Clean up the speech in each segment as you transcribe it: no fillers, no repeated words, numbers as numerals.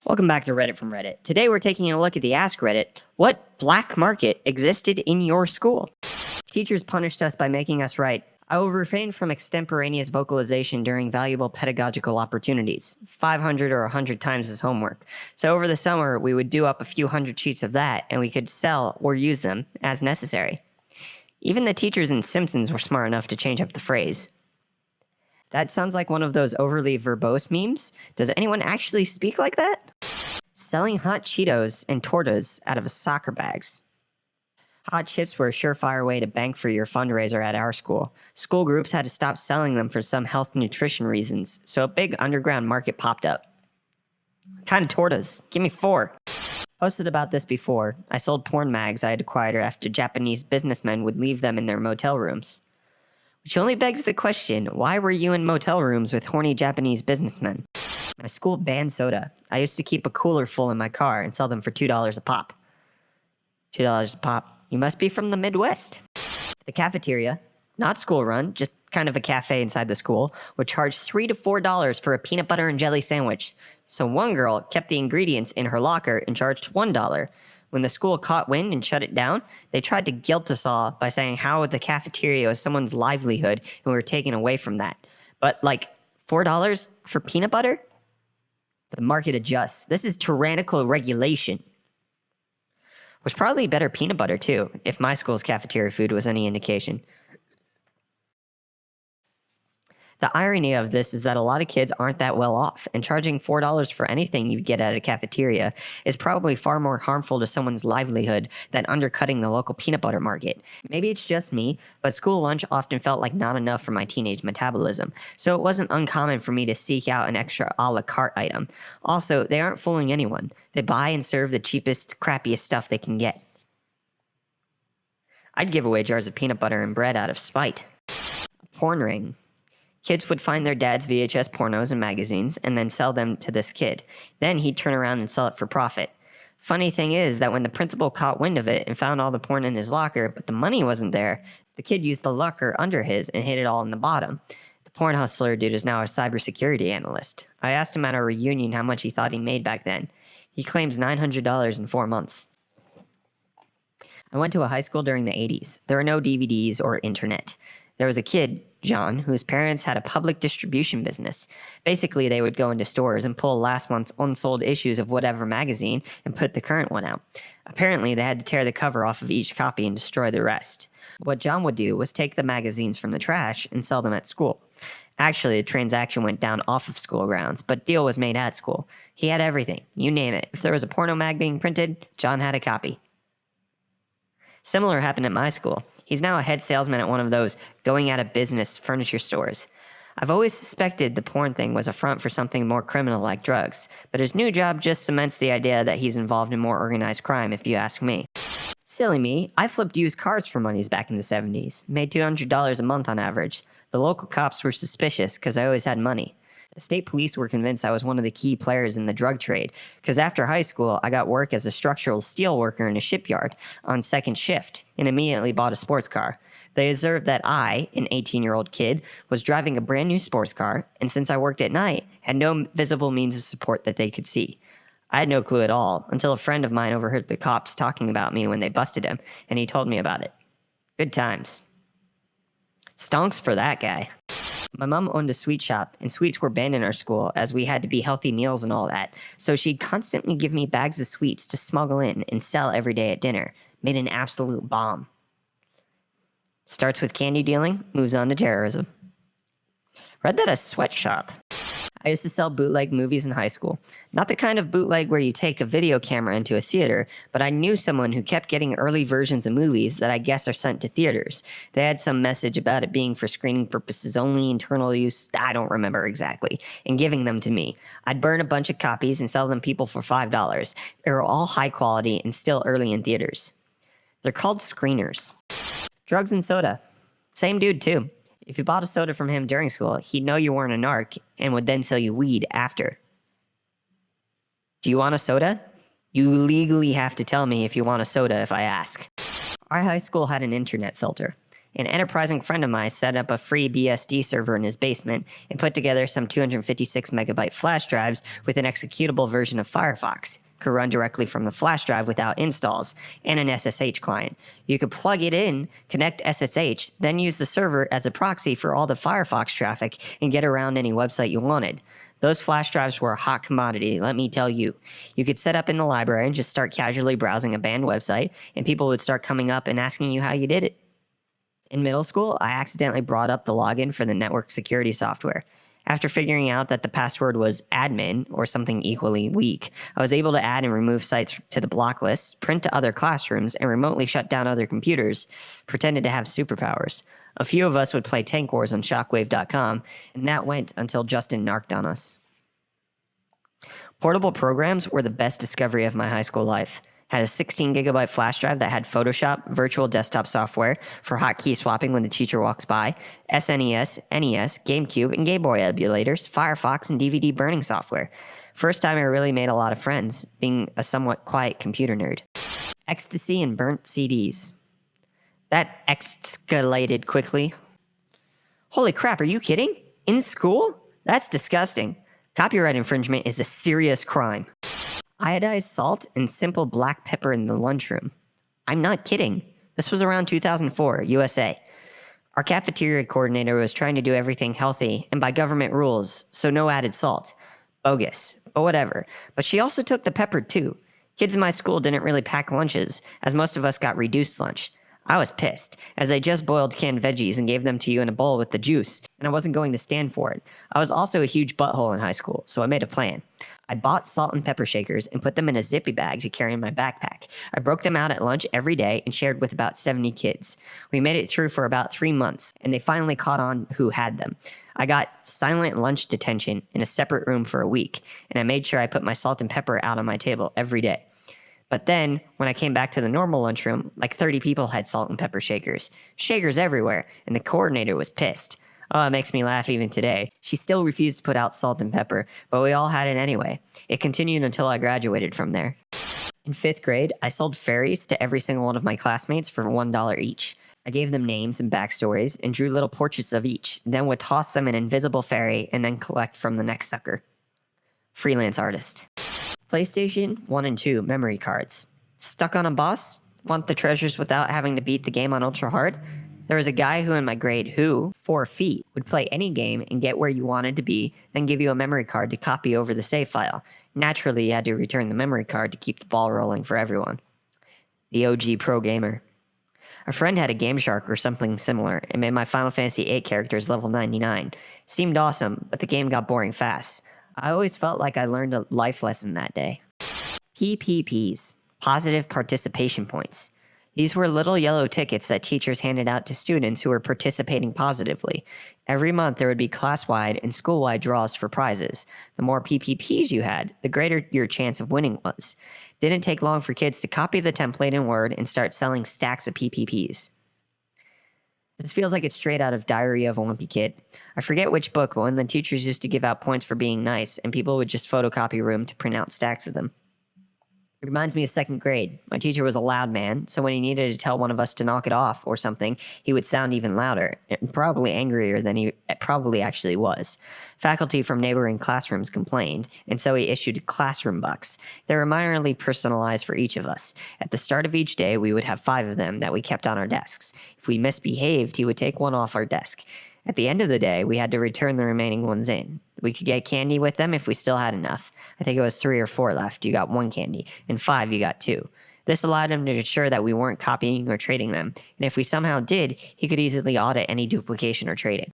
Welcome back to Reddit from Reddit. Today we're taking a look at the AskReddit, what black market existed in your school? Teachers punished us by making us write, I will refrain from extemporaneous vocalization during valuable pedagogical opportunities, 500 or 100 times as homework. So over the summer, we would do up a few hundred sheets of that, and we could sell or use them as necessary. Even the teachers in Simpsons were smart enough to change up the phrase. That sounds like one of those overly verbose memes. Does anyone actually speak like that? Selling hot Cheetos and tortas out of soccer bags. Hot chips were a surefire way to bank for your fundraiser at our school. School groups had to stop selling them for some health and nutrition reasons, so a big underground market popped up. What kind of tortas? Give me 4. Posted about this before. I sold porn mags I had acquired after Japanese businessmen would leave them in their motel rooms. Which only begs the question, why were you in motel rooms with horny Japanese businessmen? My school banned soda. I used to keep a cooler full in my car and sell them for $2 a pop. $2 a pop. You must be from the Midwest. The cafeteria, not school run, just kind of a cafe inside the school, would charge $3 to $4 for a peanut butter and jelly sandwich. So one girl kept the ingredients in her locker and charged $1. When the school caught wind and shut it down, they tried to guilt us all by saying how the cafeteria was someone's livelihood and we were taken away from that. But like, $4 for peanut butter? The market adjusts. This is tyrannical regulation. Was probably better peanut butter too, if my school's cafeteria food was any indication. The irony of this is that a lot of kids aren't that well off, and charging $4 for anything you get at a cafeteria is probably far more harmful to someone's livelihood than undercutting the local peanut butter market. Maybe it's just me, but school lunch often felt like not enough for my teenage metabolism, so it wasn't uncommon for me to seek out an extra a la carte item. Also, they aren't fooling anyone. They buy and serve the cheapest, crappiest stuff they can get. I'd give away jars of peanut butter and bread out of spite. A porn ring. Kids would find their dad's VHS pornos and magazines and then sell them to this kid. Then he'd turn around and sell it for profit. Funny thing is that when the principal caught wind of it and found all the porn in his locker, but the money wasn't there, the kid used the locker under his and hid it all in the bottom. The porn hustler dude is now a cybersecurity analyst. I asked him at a reunion how much he thought he made back then. He claims $900 in 4 months. I went to a high school during the 80s. There were no DVDs or internet. There was a kid, John, whose parents had a public distribution business. Basically, they would go into stores and pull last month's unsold issues of whatever magazine and put the current one out. Apparently, they had to tear the cover off of each copy and destroy the rest. What John would do was take the magazines from the trash and sell them at school. Actually, the transaction went down off of school grounds, but deal was made at school. He had everything, you name it. If there was a porno mag being printed, John had a copy. Similar happened at my school. He's now a head salesman at one of those going out of business furniture stores. I've always suspected the porn thing was a front for something more criminal like drugs, but his new job just cements the idea that he's involved in more organized crime, if you ask me. Silly me, I flipped used cars for monies back in the 70s, made $200 a month on average. The local cops were suspicious because I always had money. The state police were convinced I was one of the key players in the drug trade, because after high school, I got work as a structural steel worker in a shipyard on second shift and immediately bought a sports car. They observed that I, an 18-year-old kid, was driving a brand new sports car, and since I worked at night, had no visible means of support that they could see. I had no clue at all until a friend of mine overheard the cops talking about me when they busted him, and he told me about it. Good times. Stonks for that guy. My mom owned a sweet shop, and sweets were banned in our school as we had to be healthy meals and all that, so she'd constantly give me bags of sweets to smuggle in and sell every day at dinner. Made an absolute bomb. Starts with candy dealing, moves on to terrorism. Read that a sweatshop. I used to sell bootleg movies in high school. Not the kind of bootleg where you take a video camera into a theater, but I knew someone who kept getting early versions of movies that I guess are sent to theaters. They had some message about it being for screening purposes only, internal use, I don't remember exactly, and giving them to me. I'd burn a bunch of copies and sell them people for $5. They were all high quality and still early in theaters. They're called screeners. Drugs and soda. Same dude too. If you bought a soda from him during school, he'd know you weren't a narc and would then sell you weed after. Do you want a soda? You legally have to tell me if you want a soda if I ask. Our high school had an internet filter. An enterprising friend of mine set up a free BSD server in his basement and put together some 256 megabyte flash drives with an executable version of Firefox. Could run directly from the flash drive without installs, and an SSH client. You could plug it in, connect SSH, then use the server as a proxy for all the Firefox traffic and get around any website you wanted. Those flash drives were a hot commodity, let me tell you. You could set up in the library and just start casually browsing a banned website, and people would start coming up and asking you how you did it. In middle school, I accidentally brought up the login for the network security software. After figuring out that the password was admin, or something equally weak, I was able to add and remove sites to the block list, print to other classrooms, and remotely shut down other computers, pretended to have superpowers. A few of us would play Tank Wars on Shockwave.com, and that went until Justin narked on us. Portable programs were the best discovery of my high school life. Had a 16 gigabyte flash drive that had Photoshop, virtual desktop software for hotkey swapping when the teacher walks by, SNES, NES, GameCube, and Game Boy emulators, Firefox, and DVD burning software. First time I really made a lot of friends, being a somewhat quiet computer nerd. Ecstasy and burnt CDs. That escalated quickly. Holy crap, are you kidding? In school? That's disgusting. Copyright infringement is a serious crime. Iodized salt and simple black pepper in the lunchroom. I'm not kidding. This was around 2004, USA. Our cafeteria coordinator was trying to do everything healthy and by government rules, so no added salt. Bogus, but whatever. But she also took the pepper too. Kids in my school didn't really pack lunches, as most of us got reduced lunch. I was pissed, as I just boiled canned veggies and gave them to you in a bowl with the juice, and I wasn't going to stand for it. I was also a huge butthole in high school, so I made a plan. I bought salt and pepper shakers and put them in a zippy bag to carry in my backpack. I broke them out at lunch every day and shared with about 70 kids. We made it through for about 3 months, and they finally caught on who had them. I got silent lunch detention in a separate room for a week, and I made sure I put my salt and pepper out on my table every day. But then, when I came back to the normal lunchroom, like 30 people had salt and pepper shakers. Shakers everywhere, and the coordinator was pissed. Oh, it makes me laugh even today. She still refused to put out salt and pepper, but we all had it anyway. It continued until I graduated from there. In 5th grade, I sold fairies to every single one of my classmates for $1 each. I gave them names and backstories and drew little portraits of each, then would toss them an invisible fairy and then collect from the next sucker. Freelance artist. PlayStation 1 and 2 memory cards. Stuck on a boss? Want the treasures without having to beat the game on ultra hard? There was a guy who in my grade who, for a fee, would play any game and get where you wanted to be, then give you a memory card to copy over the save file. Naturally, you had to return the memory card to keep the ball rolling for everyone. The OG pro gamer. A friend had a Game Shark or something similar and made my Final Fantasy VIII characters level 99. Seemed awesome, but the game got boring fast. I always felt like I learned a life lesson that day. PPPs, positive participation points. These were little yellow tickets that teachers handed out to students who were participating positively. Every month there would be class-wide and school-wide draws for prizes. The more PPPs you had, the greater your chance of winning was. Didn't take long for kids to copy the template in Word and start selling stacks of PPPs. This feels like it's straight out of Diary of a Wimpy Kid. I forget which book, but when the teachers used to give out points for being nice, and people would just photocopy room to print out stacks of them. It reminds me of 2nd grade. My teacher was a loud man, so when he needed to tell one of us to knock it off or something, he would sound even louder, and probably angrier than he probably actually was. Faculty from neighboring classrooms complained, and so he issued classroom bucks. They were minorly personalized for each of us. At the start of each day, we would have 5 of them that we kept on our desks. If we misbehaved, he would take one off our desk. At the end of the day, we had to return the remaining ones in. We could get candy with them if we still had enough. I think it was 3 or 4 left. You got 1 candy, and 5 you got 2. This allowed him to ensure that we weren't copying or trading them, and if we somehow did, he could easily audit any duplication or trading.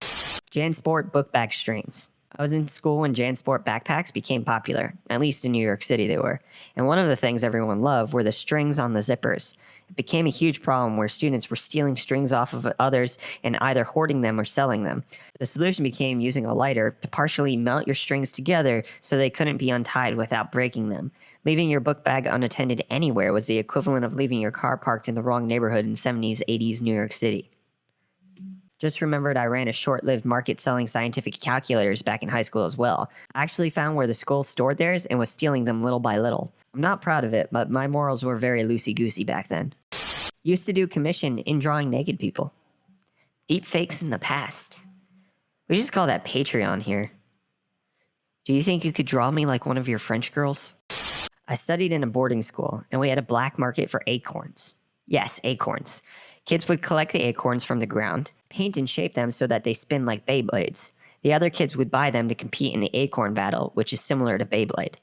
JanSport book bag strings. I was in school when JanSport backpacks became popular, at least in New York City they were, and one of the things everyone loved were the strings on the zippers. It became a huge problem where students were stealing strings off of others and either hoarding them or selling them. The solution became using a lighter to partially melt your strings together so they couldn't be untied without breaking them. Leaving your book bag unattended anywhere was the equivalent of leaving your car parked in the wrong neighborhood in 70s, 80s New York City. Just remembered I ran a short-lived market selling scientific calculators back in high school as well. I actually found where the school stored theirs and was stealing them little by little. I'm not proud of it, but my morals were very loosey-goosey back then. Used to do commission in drawing naked people. Deep fakes in the past. We just call that Patreon here. Do you think you could draw me like one of your French girls? I studied in a boarding school, and we had a black market for acorns. Yes, acorns. Kids would collect the acorns from the ground, paint and shape them so that they spin like Beyblades. The other kids would buy them to compete in the acorn battle, which is similar to Beyblade.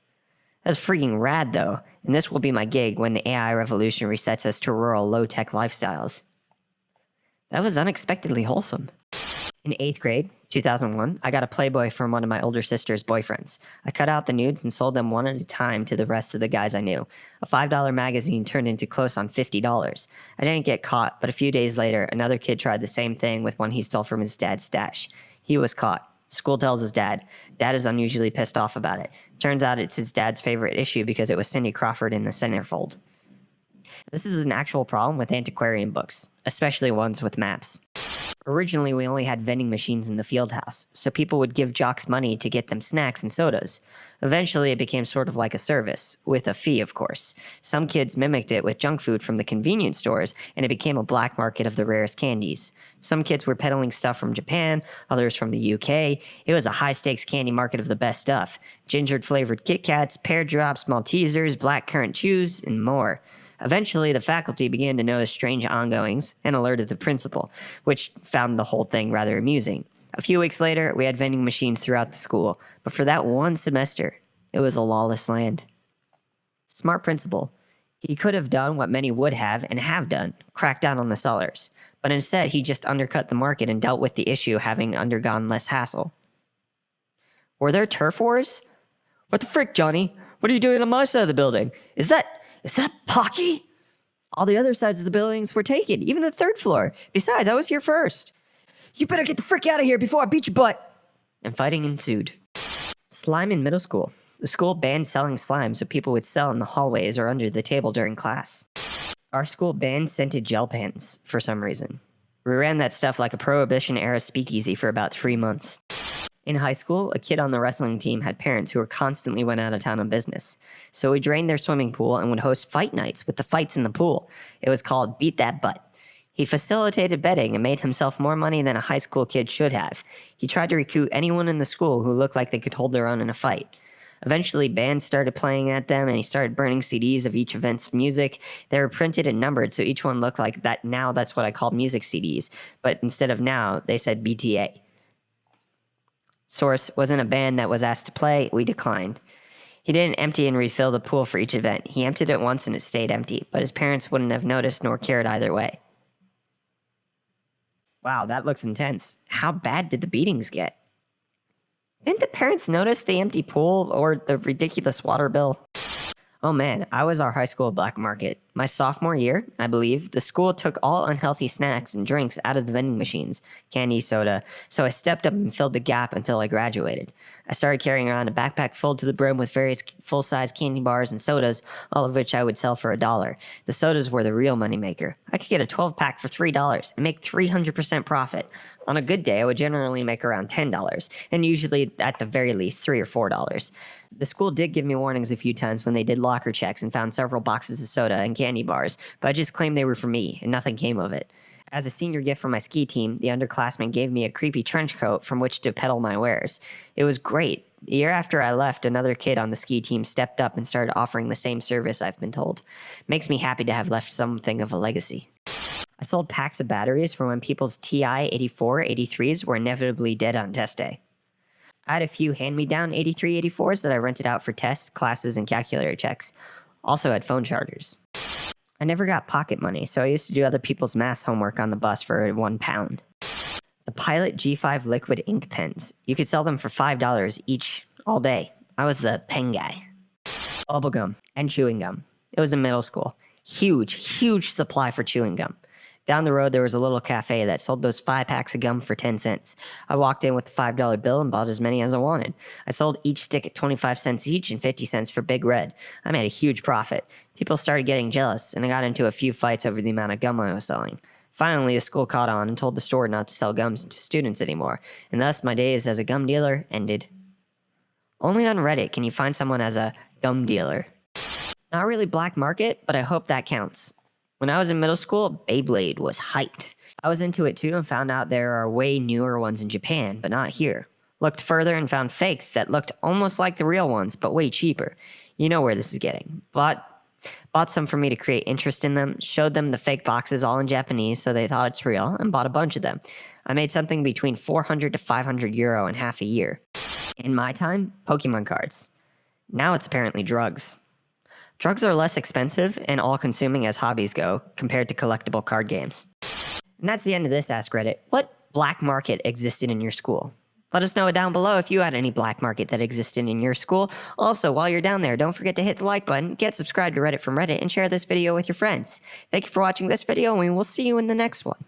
That's freaking rad though, and this will be my gig when the AI revolution resets us to rural low-tech lifestyles. That was unexpectedly wholesome. In 8th grade, 2001, I got a Playboy from one of my older sister's boyfriends. I cut out the nudes and sold them one at a time to the rest of the guys I knew. A $5 magazine turned into close on $50. I didn't get caught, but a few days later, another kid tried the same thing with one he stole from his dad's stash. He was caught. School tells his dad. Dad is unusually pissed off about it. Turns out it's his dad's favorite issue because it was Cindy Crawford in the centerfold. This is an actual problem with antiquarian books, especially ones with maps. Originally, we only had vending machines in the field house, so people would give jocks money to get them snacks and sodas. Eventually, it became sort of like a service, with a fee, of course. Some kids mimicked it with junk food from the convenience stores, and it became a black market of the rarest candies. Some kids were peddling stuff from Japan, others from the UK. It was a high-stakes candy market of the best stuff. Ginger-flavored Kit Kats, pear drops, Maltesers, blackcurrant chews, and more. Eventually, the faculty began to notice strange ongoings and alerted the principal, which found the whole thing rather amusing. A few weeks later, we had vending machines throughout the school, but for that one semester, it was a lawless land. Smart principal. He could have done what many would have and have done, cracked down on the sellers, but instead he just undercut the market and dealt with the issue having undergone less hassle. Were there turf wars? What the frick, Johnny? What are you doing on my side of the building? Is that Pocky? All the other sides of the buildings were taken, even the 3rd floor. Besides, I was here first. You better get the frick out of here before I beat your butt. And fighting ensued. Slime in middle school. The school banned selling slime so people would sell in the hallways or under the table during class. Our school banned scented gel pens for some reason. We ran that stuff like a Prohibition-era speakeasy for about 3 months. In high school, a kid on the wrestling team had parents who were constantly went out of town on business. So we drained their swimming pool and would host fight nights with the fights in the pool. It was called Beat That Butt. He facilitated betting and made himself more money than a high school kid should have. He tried to recruit anyone in the school who looked like they could hold their own in a fight. Eventually, bands started playing at them, and he started burning CDs of each event's music. They were printed and numbered, so each one looked like that. Now that's what I call music CDs. But instead of now, they said BTA. Source: was in a band that was asked to play. We declined. He didn't empty and refill the pool for each event. He emptied it once and it stayed empty, but his parents wouldn't have noticed nor cared either way. Wow, that looks intense. How bad did the beatings get? Didn't the parents notice the empty pool or the ridiculous water bill? Oh man, I was our high school black market. My sophomore year, I believe, the school took all unhealthy snacks and drinks out of the vending machines, candy, soda, so I stepped up and filled the gap until I graduated. I started carrying around a backpack filled to the brim with various full-size candy bars and sodas, all of which I would sell for $1. The sodas were the real moneymaker. I could get a 12-pack for $3 and make 300% profit. On a good day, I would generally make around $10, and usually, at the very least, $3 or $4. The school did give me warnings a few times when they did locker checks and found several boxes of soda and candy bars, but I just claimed they were for me, and nothing came of it. As a senior gift for my ski team, the underclassmen gave me a creepy trench coat from which to peddle my wares. It was great. The year after I left, another kid on the ski team stepped up and started offering the same service, I've been told. Makes me happy to have left something of a legacy. I sold packs of batteries for when people's TI-84, 83s were inevitably dead on test day. I had a few hand-me-down 83, 84s that I rented out for tests, classes, and calculator checks. Also had phone chargers. I never got pocket money, so I used to do other people's math homework on the bus for £1. The Pilot G5 liquid ink pens. You could sell them for $5 each all day. I was the pen guy. Bubblegum and chewing gum. It was in middle school. Huge supply for chewing gum. Down the road, there was a little cafe that sold those 5 packs of gum for 10 cents. I walked in with the $5 bill and bought as many as I wanted. I sold each stick at 25 cents each and 50 cents for Big Red. I made a huge profit. People started getting jealous, and I got into a few fights over the amount of gum I was selling. Finally, the school caught on and told the store not to sell gums to students anymore, and thus my days as a gum dealer ended. Only on Reddit can you find someone as a gum dealer. Not really black market, but I hope that counts. When I was in middle school, Beyblade was hyped. I was into it too and found out there are way newer ones in Japan, but not here. Looked further and found fakes that looked almost like the real ones, but way cheaper. You know where this is getting. Bought some for me to create interest in them, showed them the fake boxes all in Japanese so they thought it's real, and bought a bunch of them. I made something between 400 to 500 euro in half a year. In my time, Pokemon cards. Now it's apparently drugs. Drugs are less expensive and all-consuming as hobbies go compared to collectible card games. And that's the end of this Ask Reddit. What black market existed in your school? Let us know down below if you had any black market that existed in your school. Also, while you're down there, don't forget to hit the like button, get subscribed to Reddit from Reddit, and share this video with your friends. Thank you for watching this video, and we will see you in the next one.